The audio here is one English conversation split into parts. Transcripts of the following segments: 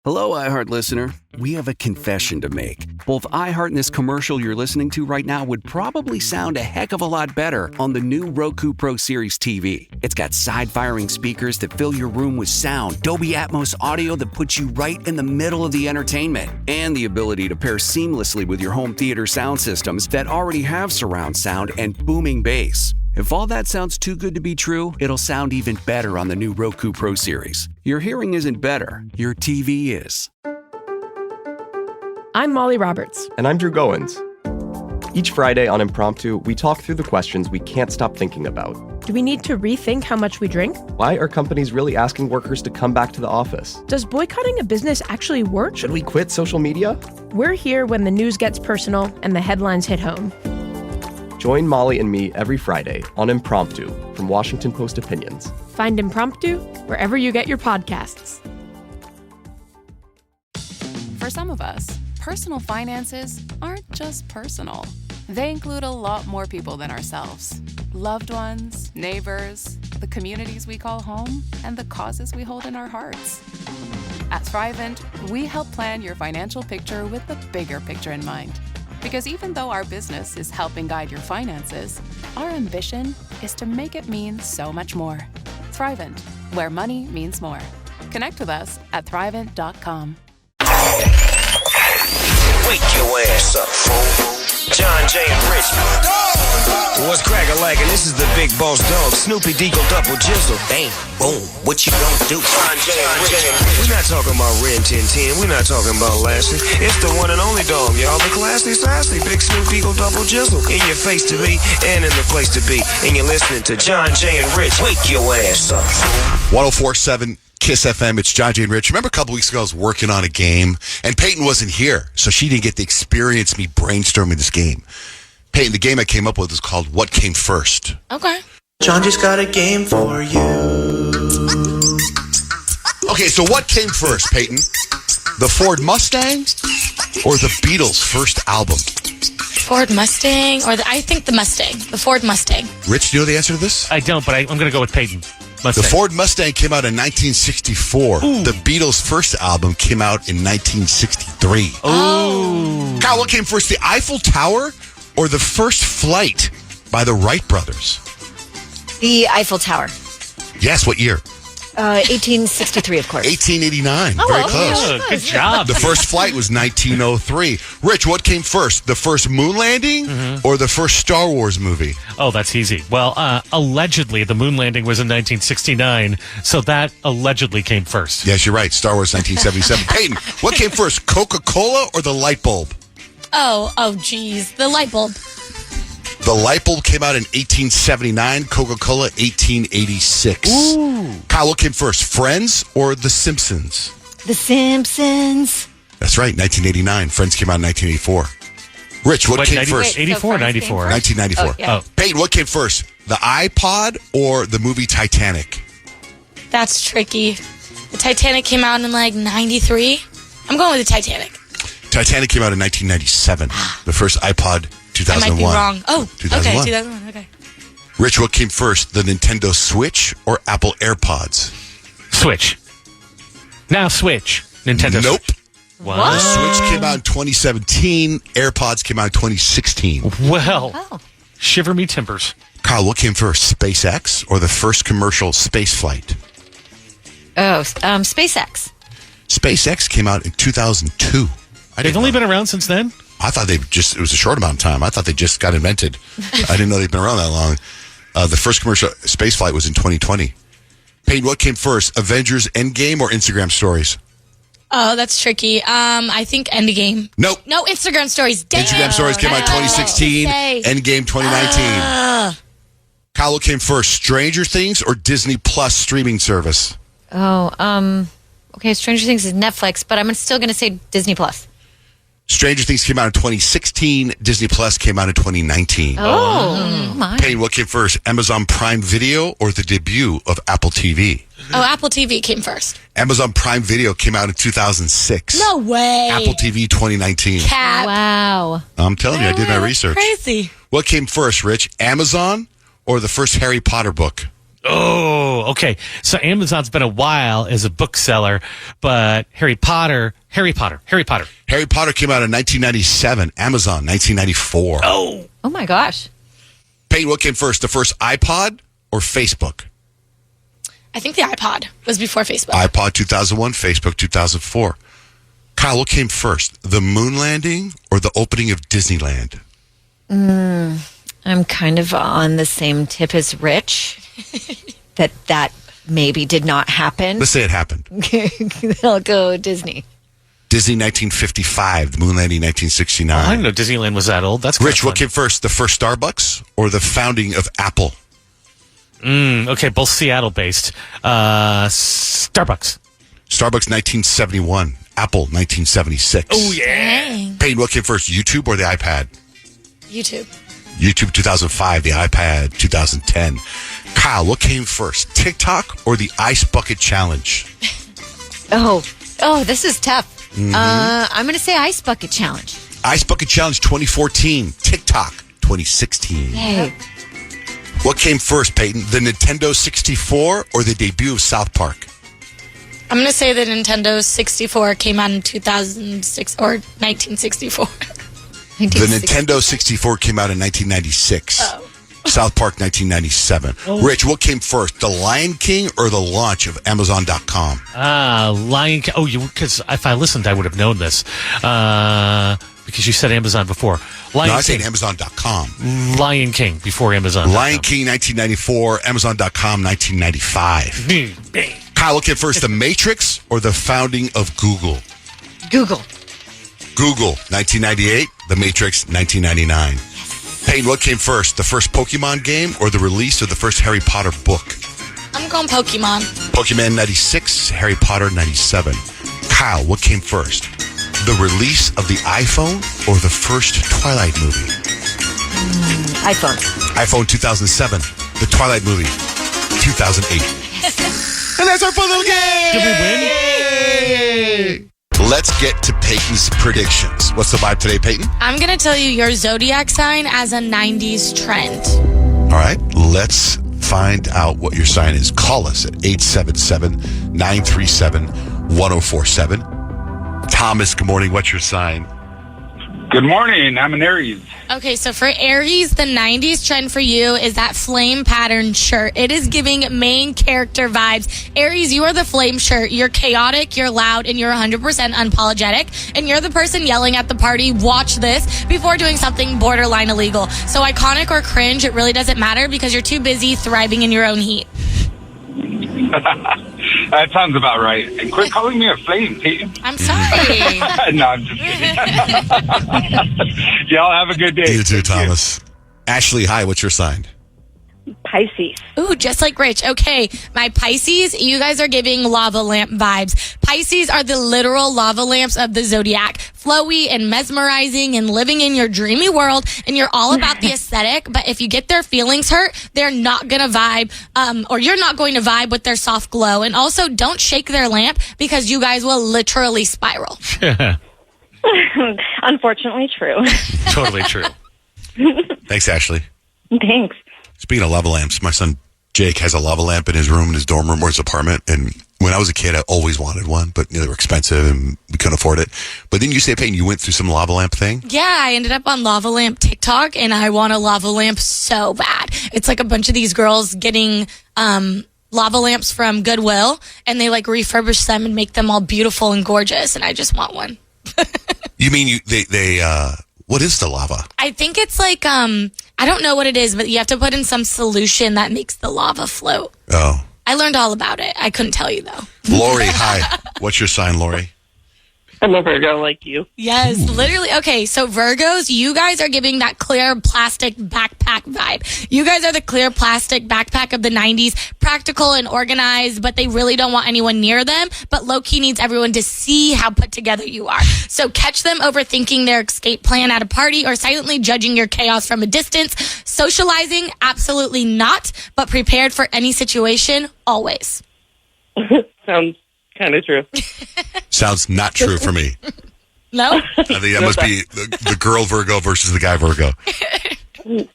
Hello, iHeart listener. We have a confession to make. Both iHeart and this commercial you're listening to right now would probably sound a heck of a lot better on the new Roku Pro Series TV. It's got side-firing speakers that fill your room with sound, Dolby Atmos audio that puts you right in the middle of the entertainment, and the ability to pair seamlessly with your home theater sound systems that already have surround sound and booming bass. If all that sounds too good to be true, it'll sound even better on the new Roku Pro Series. Your hearing isn't better, your TV is. I'm Molly Roberts. And I'm Drew Goins. Each Friday on Impromptu, we talk through the questions we can't stop thinking about. Do we need to rethink how much we drink? Why are companies really asking workers to come back to the office? Does boycotting a business actually work? Should we quit social media? We're here when the news gets personal and the headlines hit home. Join Molly and me every Friday on Impromptu from Washington Post Opinions. Find Impromptu wherever you get your podcasts. For some of us, personal finances aren't just personal. They include a lot more people than ourselves. Loved ones, neighbors, the communities we call home, and the causes we hold in our hearts. At Thrivent, we help plan your financial picture with the bigger picture in mind. Because even though our business is helping guide your finances, our ambition is to make it mean so much more. Thrivent, where money means more. Connect with us at Thrivent.com. Wake your ass up, fool. John Jay and Rich. What's crackin'-lackin'? This is the big boss dog, Snoopy Deagle Double Jizzle. Bang, boom, what you gonna do? John Jay and Rich. We're not talking about Ren 1010. We're not talking about Lassie. It's the one and only dog, y'all. The classy, sassy, big Snoop Deagle Double Jizzle. In your face to be, and in the place to be. And you're listening to John Jay and Rich. Wake your ass up, fool. 104.7 Kiss FM. It's John Jay and Rich. Remember a couple weeks ago I was working on a game, and Peyton wasn't here, so she didn't get to experience me brainstorming this game. Peyton, the game I came up with is called What Came First. Okay. John just got a game for you. Okay, so what came first, Peyton? The Ford Mustang or the Beatles' first album? Ford Mustang, I think the Mustang. The Ford Mustang. Rich, do you know the answer to this? I don't, but I'm going to go with Peyton. Mustang. The Ford Mustang came out in 1964. Ooh. The Beatles' first album came out in 1963. Oh. Kyle, what came first, the Eiffel Tower or the first flight by the Wright brothers? The Eiffel Tower. Yes, what year? 1863, of course. 1889. Very close. Yeah, good job. The first flight was 1903. Rich, what came first? The first moon landing or the first Star Wars movie? Oh, that's easy. Well, allegedly, the moon landing was in 1969, so that allegedly came first. Yes, you're right. Star Wars 1977. Peyton, what came first? Coca-Cola or the light bulb? Oh, geez. The light bulb. The light bulb came out in 1879. Coca-Cola, 1886. Ooh. Kyle, what came first? Friends or The Simpsons? The Simpsons. That's right, 1989. Friends came out in 1984. Rich, what came first? 84 or 94? 1994. Oh, yeah. Peyton, what came first? The iPod or the movie Titanic? That's tricky. The Titanic came out in 93. I'm going with the Titanic. Titanic came out in 1997. The first iPod, 2001. I might be wrong. Oh, 2001. Okay, 2001, okay. Rich, what came first? The Nintendo Switch or Apple AirPods? Switch. Now Switch. Nintendo Nope. Switch. What? The Switch came out in 2017. AirPods came out in 2016. Well, shiver me timbers. Kyle, what came first? SpaceX or the first commercial space flight? Oh, SpaceX. SpaceX came out in 2002. They've only been around since then? I thought it was a short amount of time. I thought they just got invented. I didn't know they'd been around that long. The first commercial space flight was in 2020. Peyton, what came first? Avengers Endgame or Instagram stories? Oh, that's tricky. I think Endgame. Nope. No, Instagram stories. Damn. Instagram stories came out in 2016. Endgame 2019. Kyle, what came first? Stranger Things or Disney Plus streaming service? Oh, okay, Stranger Things is Netflix, but I'm still going to say Disney Plus. Stranger Things came out in 2016. Disney Plus came out in 2019. Oh my. Payne, what came first? Amazon Prime Video or the debut of Apple TV? Oh, Apple TV came first. Amazon Prime Video came out in 2006. No way. Apple TV 2019. Cap. Wow. I'm telling you, I did my research. Crazy. What came first, Rich? Amazon or the first Harry Potter book? Oh, okay. So Amazon's been a while as a bookseller, but Harry Potter Harry Potter came out in 1997. Amazon, 1994. Oh my gosh. Peyton, what came first? The first iPod or Facebook? I think the iPod was before Facebook. iPod 2001, Facebook 2004. Kyle, what came first? The moon landing or the opening of Disneyland? I'm kind of on the same tip as Rich. that maybe did not happen. Let's say it happened. I'll go Disney. Disney 1955, the moon landing 1969. I didn't know Disneyland was that old. That's Rich, what came first? The first Starbucks or the founding of Apple? Okay, both Seattle-based. Starbucks. Starbucks 1971. Apple 1976. Oh, yeah. Dang. Peyton, what came first? YouTube or the iPad? YouTube. YouTube 2005, the iPad 2010. Kyle, what came first? TikTok or the Ice Bucket Challenge? Oh, this is tough. I'm going to say Ice Bucket Challenge. Ice Bucket Challenge 2014. TikTok 2016. Hey. What came first, Peyton? The Nintendo 64 or the debut of South Park? I'm going to say the Nintendo 64 came out in 2006 or 1964. The Nintendo 64 came out in 1996. South Park 1997. Rich, what came first? The Lion King or the launch of Amazon.com? Lion King. Oh, because if I listened, I would have known this. Because you said Amazon before. I said Amazon.com. Lion King before Amazon. Lion King 1994, Amazon.com 1995. Kyle, what came first? The Matrix or the founding of Google? Google 1998, The Matrix 1999. Peyton, what came first? The first Pokemon game or the release of the first Harry Potter book? I'm going Pokemon. Pokemon 96, Harry Potter 97. Kyle, what came first? The release of the iPhone or the first Twilight movie? iPhone. iPhone 2007, the Twilight movie 2008. And that's our fun little game! Did we win? Let's get to Peyton's predictions. What's the vibe today, Peyton? I'm going to tell you your zodiac sign as a 90s trend. All right, let's find out what your sign is. Call us at 877-937-1047. Thomas, good morning. What's your sign? Good morning. I'm an Aries. Okay, so for Aries, the 90s trend for you is that flame pattern shirt. It is giving main character vibes. Aries, you are the flame shirt. You're chaotic, you're loud, and you're 100% unapologetic. And you're the person yelling at the party, watch this, before doing something borderline illegal. So iconic or cringe, it really doesn't matter because you're too busy thriving in your own heat. That sounds about right. And quit calling me a flame, Peyton. I'm sorry. No, I'm just kidding. Y'all have a good day. You too, Thomas. Ashley, hi. What's your sign? Pisces. Ooh, just like Rich. Okay, my Pisces, you guys are giving lava lamp vibes. Pisces are the literal lava lamps of the zodiac. Flowy and mesmerizing and living in your dreamy world, and you're all about the aesthetic, but if you get their feelings hurt, they're not gonna vibe, or you're not going to vibe with their soft glow. And also, don't shake their lamp because you guys will literally spiral. Unfortunately true. Totally true. Thanks, Ashley. Thanks. Speaking of lava lamps, my son Jake has a lava lamp in his room, in his dorm room or his apartment. And when I was a kid, I always wanted one, but they were expensive and we couldn't afford it. But then you say, Peyton, you went through some lava lamp thing? Yeah, I ended up on lava lamp TikTok, and I want a lava lamp so bad. It's like a bunch of these girls getting lava lamps from Goodwill, and they like refurbish them and make them all beautiful and gorgeous, and I just want one. You mean what is the lava? I think it's like, I don't know what it is, but you have to put in some solution that makes the lava float. Oh. I learned all about it. I couldn't tell you, though. Lori, hi. What's your sign, Lori? I'm a Virgo like you. Yes, literally. Okay, so Virgos, you guys are giving that clear plastic backpack vibe. You guys are the clear plastic backpack of the 90s, practical and organized, but they really don't want anyone near them, but low-key needs everyone to see how put together you are. So catch them overthinking their escape plan at a party or silently judging your chaos from a distance. Socializing, absolutely not, but prepared for any situation, always. Sounds kind of true. Sounds not true for me. No? I think that must be the girl Virgo versus the guy Virgo.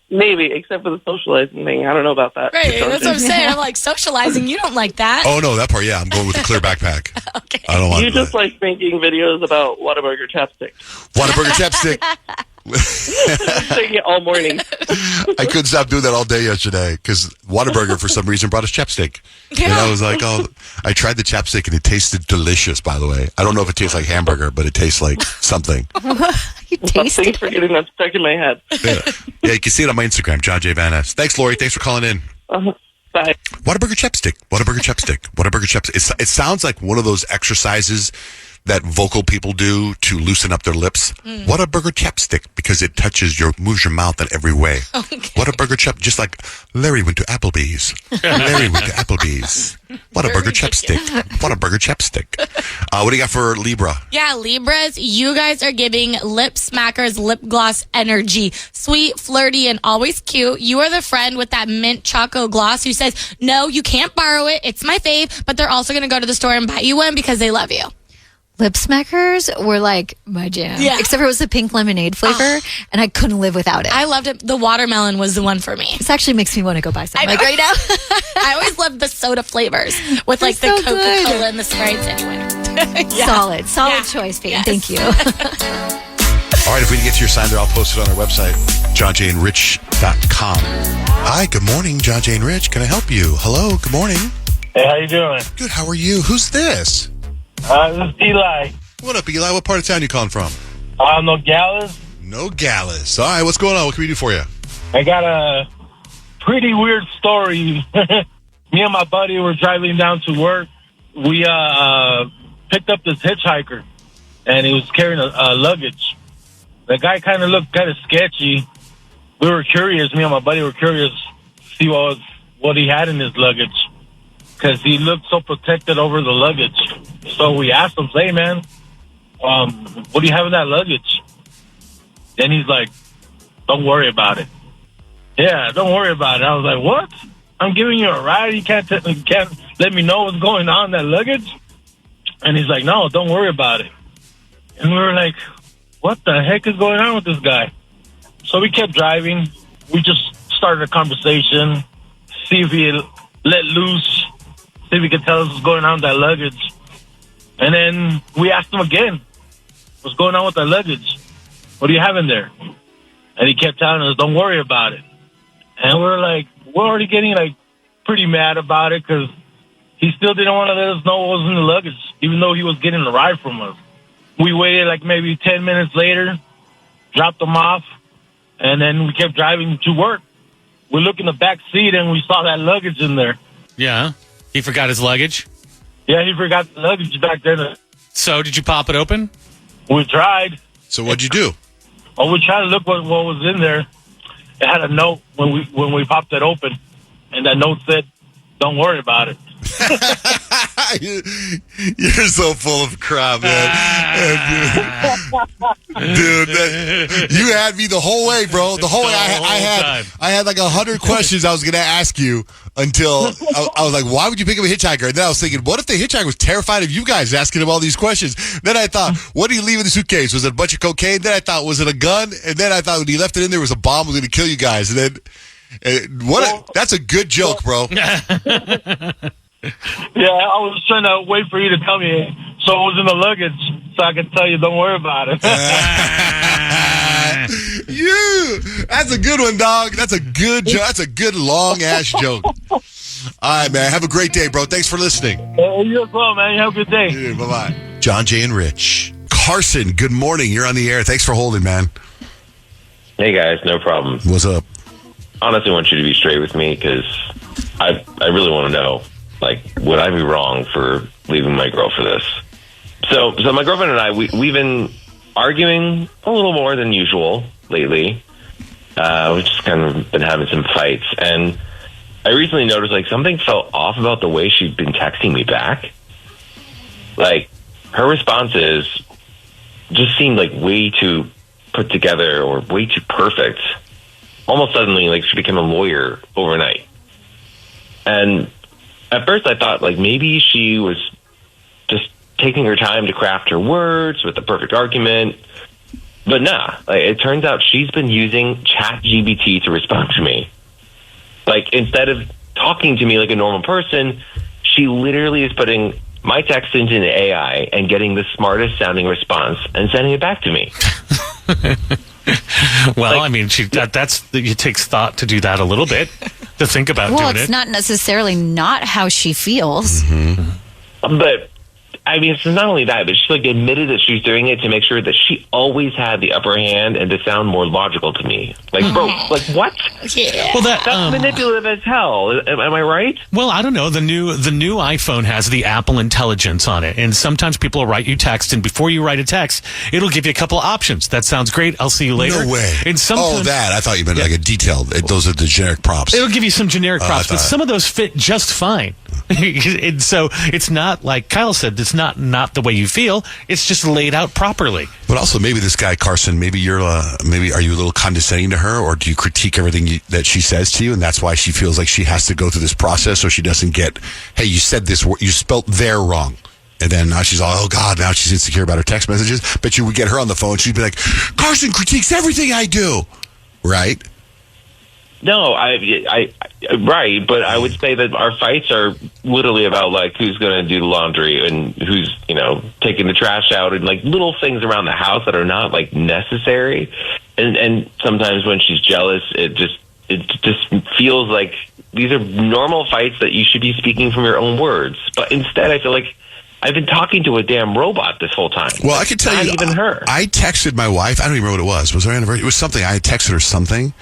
Maybe, except for the socializing thing. I don't know about that. Right, that's what I'm saying. I'm like, socializing, you don't like that. Oh, no, that part, yeah. I'm going with the clear backpack. Okay. I don't want You just like making videos about Whataburger chapstick. Whataburger chapstick. Saying it all morning. I couldn't stop doing that all day yesterday because Whataburger, for some reason, brought us chapstick. And I was like, oh, I tried the chapstick and it tasted delicious, by the way. I don't know if it tastes like hamburger, but it tastes like something. You taste Thanks for getting that stuck in my head. Yeah, you can see it on my Instagram, John J. Van Ness. Thanks, Lori. Thanks for calling in. Bye. Whataburger chapstick. Whataburger chapstick. Whataburger chapstick. It sounds like one of those exercises that vocal people do to loosen up their lips. Whataburger chapstick, because it moves your mouth in every way. Okay. Whataburger chap, just like Larry went to Applebee's. Larry went to Applebee's. Whataburger chapstick. Whataburger chapstick. What do you got for Libra? Yeah, Libras, you guys are giving lip smackers lip gloss energy. Sweet, flirty, and always cute. You are the friend with that mint choco gloss who says, no, you can't borrow it. It's my fave. But they're also going to go to the store and buy you one because they love you. Lip smackers were like my jam. Yeah. Except for it was the pink lemonade flavor, and I couldn't live without it. I loved it. The watermelon was the one for me. This actually makes me want to go buy some. I know. Like right now. I always loved the soda flavors with like the They're so Coca-Cola good. and the Sprites anyway. Solid choice, Peyton. Yes. Thank you. All right, if we can get to your sign there, I'll post it on our website, johnjandrich.com. Hi, good morning, John J. and Rich. Can I help you? Hello, good morning. Hey, how you doing? Good, how are you? Who's this? This is Eli. What up, Eli? What part of town you calling from? Nogales. Nogales. All right, what's going on? What can we do for you? I got a pretty weird story. Me and my buddy were driving down to work. We picked up this hitchhiker, and he was carrying a luggage. The guy kind of looked kind of sketchy. We were curious. Me and my buddy were curious to see what he had in his luggage, because he looked so protected over the luggage. So we asked him, hey, man, what do you have in that luggage? Then he's like, don't worry about it. Yeah, don't worry about it. I was like, what? I'm giving you a ride. You can't let me know what's going on in that luggage? And he's like, no, don't worry about it. And we were like, what the heck is going on with this guy? So we kept driving. We just started a conversation, see if he let loose, see if he could tell us what's going on with that luggage. And then we asked him again, what's going on with that luggage? What do you have in there? And he kept telling us, don't worry about it. And we're already getting pretty mad about it because he still didn't want to let us know what was in the luggage, even though he was getting a ride from us. We waited maybe 10 minutes later, dropped him off, and then we kept driving to work. We looked in the back seat and we saw that luggage in there. Yeah. He forgot his luggage? Yeah, he forgot the luggage back there. So did you pop it open? We tried. So what'd you do? Oh, we tried to look what was in there. It had a note when we popped it open, and that note said, don't worry about it. You're so full of crap, man. Dude, you had me the whole way, bro. The whole way. I had like 100 questions I was going to ask you until I was like, why would you pick up a hitchhiker? And then I was thinking, what if the hitchhiker was terrified of you guys asking him all these questions? Then I thought, what did he leave in the suitcase? Was it a bunch of cocaine? Then I thought, was it a gun? And then I thought when he left it in there was a bomb was going to kill you guys. And then, that's a good joke, bro. Yeah, I was trying to wait for you to tell me so it was in the luggage so I could tell you don't worry about it. That's a good one, dog. That's a good joke. That's a good long-ass joke. All right, man. Have a great day, bro. Thanks for listening. You as well, man. You have a good day. Yeah, bye-bye. John J. and Rich. Carson, good morning. You're on the air. Thanks for holding, man. Hey, guys. No problem. What's up? Honestly, I want you to be straight with me because I really want to know, would I be wrong for leaving my girl for this? So my girlfriend and I, we've been arguing a little more than usual lately. We've just kind of been having some fights. And I recently noticed, something felt off about the way she'd been texting me back. Her responses just seemed way too put together or way too perfect. Almost suddenly, she became a lawyer overnight. And at first I thought, maybe she was just taking her time to craft her words with the perfect argument. But nah, like, it turns out she's been using ChatGPT to respond to me. Like, instead of talking to me like a normal person, she literally is putting my text into an AI and getting the smartest sounding response and sending it back to me. Well, I mean, it takes thought to do that a little bit, to think about doing it. Well, it's not necessarily not how she feels. But I mean, it's not only that, but she like admitted that she's doing it to make sure that she always had the upper hand and to sound more logical to me. Like, bro, like what? Yeah. Well, that's manipulative as hell. Am I right? Well, I don't know. The new iPhone has the Apple Intelligence on it, and sometimes people will write you text, and before you write a text, it'll give you a couple options. That sounds great. I'll see you later. No way. And sometimes, that. I thought you meant like a detailed. Those are the generic prompts. It'll give you some generic prompts, but some of those fit just fine. And so it's not like Kyle said, it's not the way you feel. It's just laid out properly. But also, maybe this guy, Carson, maybe are you a little condescending to her, or do you critique everything that she says to you, and that's why she feels like she has to go through this process so she doesn't get, hey, you said this, you spelt there wrong. And then now she's all, oh, God, now she's insecure about her text messages. But you would get her on the phone, she'd be like, Carson critiques everything I do. Right? No, I right, but I would say that our fights are literally about like who's going to do the laundry and who's, taking the trash out and like little things around the house that are not like necessary. And sometimes when she's jealous, it just feels like these are normal fights that you should be speaking from your own words. But instead, I feel like I've been talking to a damn robot this whole time. Well, I can tell you, not even her. I texted my wife. I don't even remember what it was. Was our anniversary? It was something. I had texted her something.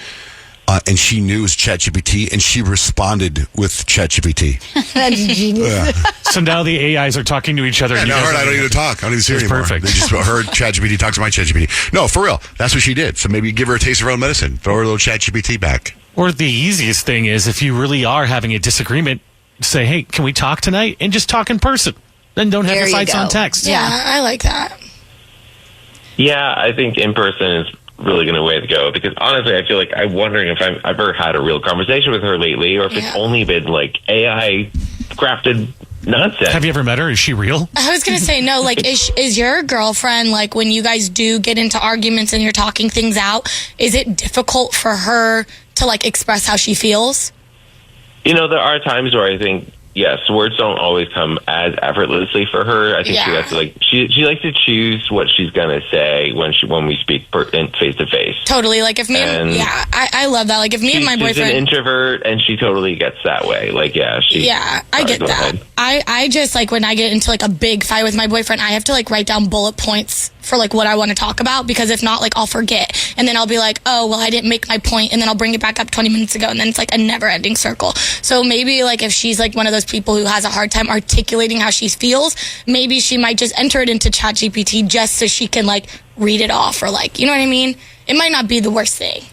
And she knew it was ChatGPT, and she responded with ChatGPT. That's genius. Yeah. So now the AIs are talking to each other. Yeah, now her and I don't even talk. I don't even see her anymore. Perfect. They just heard ChatGPT talk to my ChatGPT. No, for real. That's what she did. So maybe give her a taste of her own medicine. Throw her a little ChatGPT back. Or the easiest thing is if you really are having a disagreement, say, hey, can we talk tonight? And just talk in person. Then don't have your fights on text. Yeah, I like that. Yeah, I think in person is really going to way to go, because honestly I feel like I'm wondering if I've ever had a real conversation with her lately, or if it's only been like AI crafted nonsense. Have you ever met her? Is she real? I was going to say, no, like, is your girlfriend, like, when you guys do get into arguments and you're talking things out, is it difficult for her to, like, express how she feels? There are times where I think, yes, words don't always come as effortlessly for her. I think she has to, like, she likes to choose what she's going to say when we speak face to face. Totally. Like, if me I love that. Like, if me and my boyfriend... She's an introvert, and she totally gets that way. Like, I get that. I just, like, when I get into, like, a big fight with my boyfriend, I have to, like, write down bullet points for, like, what I want to talk about, because if not, like, I'll forget. And then I'll be like, oh, well, I didn't make my point, and then I'll bring it back up 20 minutes ago, and then it's, like, a never-ending circle. So maybe, like, if she's, like, one of those people who has a hard time articulating how she feels, maybe she might just enter it into ChatGPT just so she can, like, read it off, or, like, you know what I mean? It might not be the worst thing.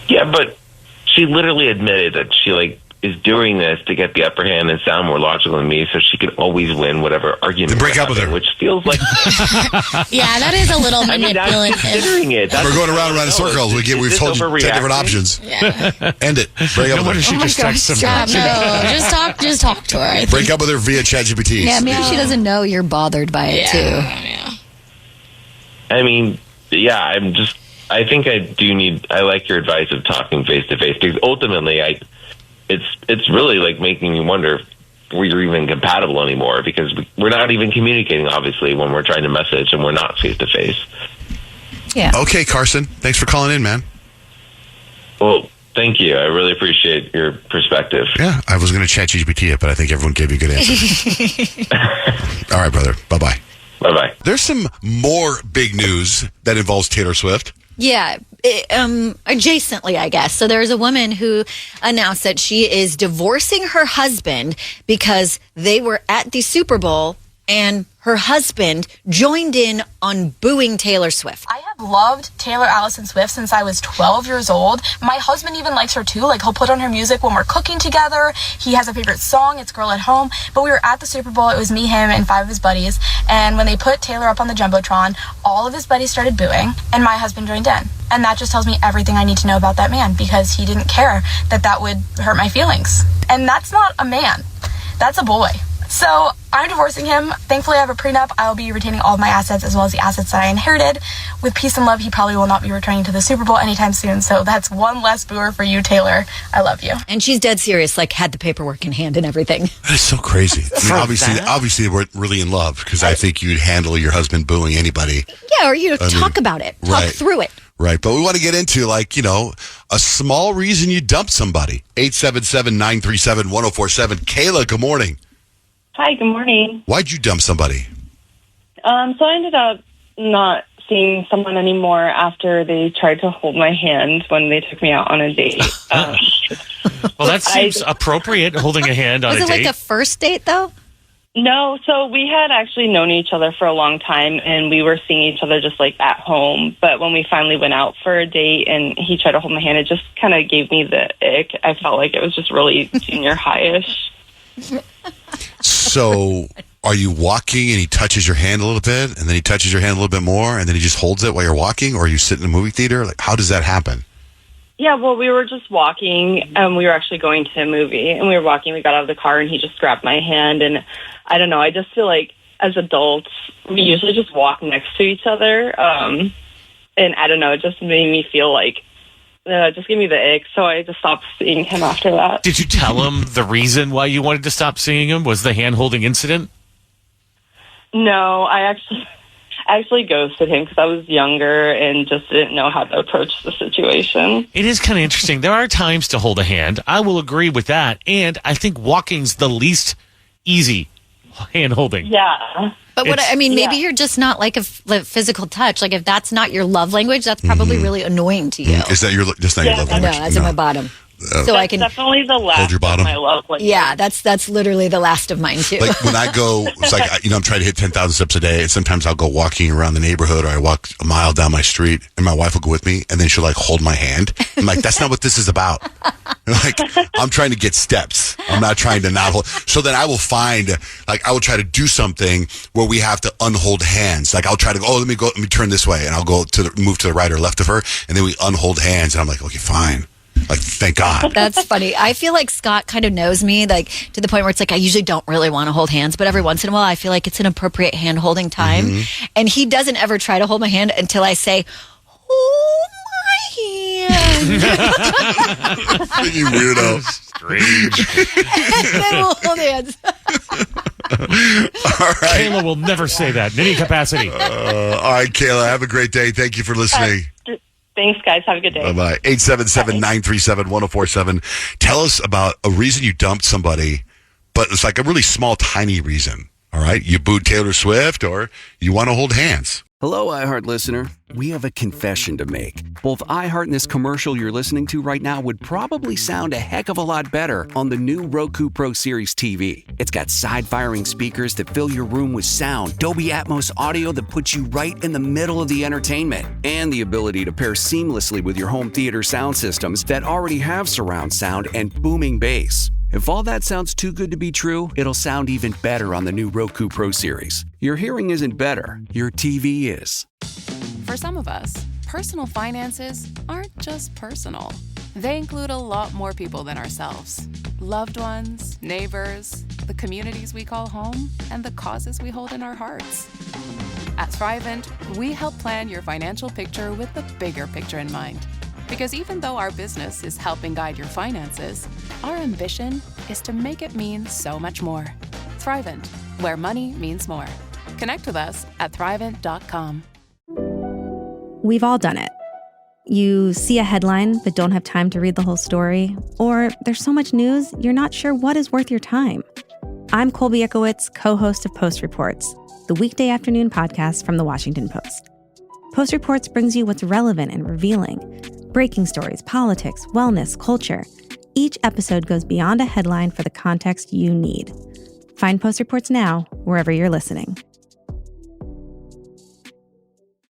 Yeah, but she literally admitted that she, like, is doing this to get the upper hand and sound more logical than me, so she can always win whatever argument. Then break up with her. Which feels like... Yeah, that is a little manipulative. Considering it. We're going around in circles. We've told you 10 different options. Yeah. End it. Break up with her. She just texts him. Stop, no. Just talk to her. Break up with her via ChatGPT. Yeah, maybe she doesn't know you're bothered by it, too. Yeah. I mean, I think I like your advice of talking face to face, because ultimately it's really like making me wonder if we're even compatible anymore, because we're not even communicating, obviously, when we're trying to message and we're not face to face. Yeah. Okay, Carson. Thanks for calling in, man. Well, thank you. I really appreciate your perspective. Yeah, I was going to ChatGPT it, but I think everyone gave you a good answer. All right, brother. Bye-bye. Bye-bye. There's some more big news that involves Taylor Swift. Yeah, adjacently, I guess. So there's a woman who announced that she is divorcing her husband because they were at the Super Bowl and her husband joined in on booing Taylor Swift. I have loved Taylor Allison Swift since I was 12 years old. My husband even likes her too. Like, he'll put on her music when we're cooking together. He has a favorite song. It's Girl at Home. But we were at the Super Bowl. It was me, him, and 5 of his buddies. And when they put Taylor up on the Jumbotron, all of his buddies started booing, and my husband joined in. And that just tells me everything I need to know about that man, because he didn't care that would hurt my feelings. And that's not a man. That's a boy. So I'm divorcing him. Thankfully, I have a prenup. I'll be retaining all of my assets as well as the assets that I inherited. With peace and love, he probably will not be returning to the Super Bowl anytime soon. So that's one less booer for you, Taylor. I love you. And she's dead serious, like had the paperwork in hand and everything. That is so crazy. I mean, obviously, they weren't really in love because I think you'd handle your husband booing anybody. Yeah, or talk about it. Talk through it. Right, but we want to get into, a small reason you dumped somebody. 877-937-1047. Kayla, good morning. Hi, good morning. Why'd you dump somebody? So I ended up not seeing someone anymore after they tried to hold my hand when they took me out on a date. Well, that seems appropriate, holding a hand on a date. Was it like a first date, though? No, so we had actually known each other for a long time, and we were seeing each other just at home. But when we finally went out for a date and he tried to hold my hand, it just kind of gave me the ick. I felt like it was just really junior high-ish. So are you walking and he touches your hand a little bit, and then he touches your hand a little bit more, and then he just holds it while you're walking, or are you sitting in a movie theater? How does that happen? Yeah, well, we were just walking, and we were actually going to a movie, and we were walking, we got out of the car, and he just grabbed my hand, and I don't know, I just feel like as adults, we usually just walk next to each other, and I don't know, it just made me feel like, just gave me the ick, so I just stopped seeing him after that. Did you tell him the reason why you wanted to stop seeing him was the hand-holding incident? No, I actually ghosted him because I was younger and just didn't know how to approach the situation. It is kind of interesting. There are times to hold a hand. I will agree with that. And I think walking's the least easy hand holding. Yeah. But maybe you're just not like a physical touch. Like if that's not your love language, that's probably really annoying to you. Is that just not your love language? No, that's in my bottom. So that's I can definitely the last hold your bottom. of my love language. Yeah, that's literally the last of mine too. Like when I go, it's like, I'm trying to hit 10,000 steps a day. And sometimes I'll go walking around the neighborhood, or I walk a mile down my street, and my wife will go with me, and then she'll hold my hand. I'm like, that's not what this is about. I'm trying to get steps. I'm not trying to not hold. So then I will find, I will try to do something where we have to unhold hands. I'll try to go, let me turn this way, and I'll go move to the right or left of her, and then we unhold hands, and I'm like, okay, fine. Thank God. That's funny. I feel like Scott kind of knows me, to the point where it's I usually don't really want to hold hands, but every once in a while I feel like it's an appropriate hand holding time. Mm-hmm. And he doesn't ever try to hold my hand until I say, hold my hand. You weirdo. Strange. And then we'll hold hands. All right. Kayla will never say that in any capacity. All right, Kayla, have a great day. Thank you for listening. Thanks, guys. Have a good day. Bye-bye. 877-937-1047. Tell us about a reason you dumped somebody, but it's a really small, tiny reason. All right? You booed Taylor Swift, or you want to hold hands. Hello, iHeart listener. We have a confession to make. Both iHeart and this commercial you're listening to right now would probably sound a heck of a lot better on the new Roku Pro Series TV. It's got side-firing speakers that fill your room with sound, Dolby Atmos audio that puts you right in the middle of the entertainment, and the ability to pair seamlessly with your home theater sound systems that already have surround sound and booming bass. If all that sounds too good to be true, it'll sound even better on the new Roku Pro Series. Your hearing isn't better, your TV is. For some of us, personal finances aren't just personal. They include a lot more people than ourselves. Loved ones, neighbors, the communities we call home, and the causes we hold in our hearts. At Thrivent, we help plan your financial picture with the bigger picture in mind. Because even though our business is helping guide your finances, our ambition is to make it mean so much more. Thrivent, where money means more. Connect with us at Thrivent.com. We've all done it. You see a headline but don't have time to read the whole story, or there's so much news you're not sure what is worth your time. I'm Colby Ekowitz, co-host of Post Reports, the weekday afternoon podcast from The Washington Post. Post Reports brings you what's relevant and revealing. Breaking stories, politics, wellness, culture. Each episode goes beyond a headline for the context you need. Find Post Reports now, wherever you're listening.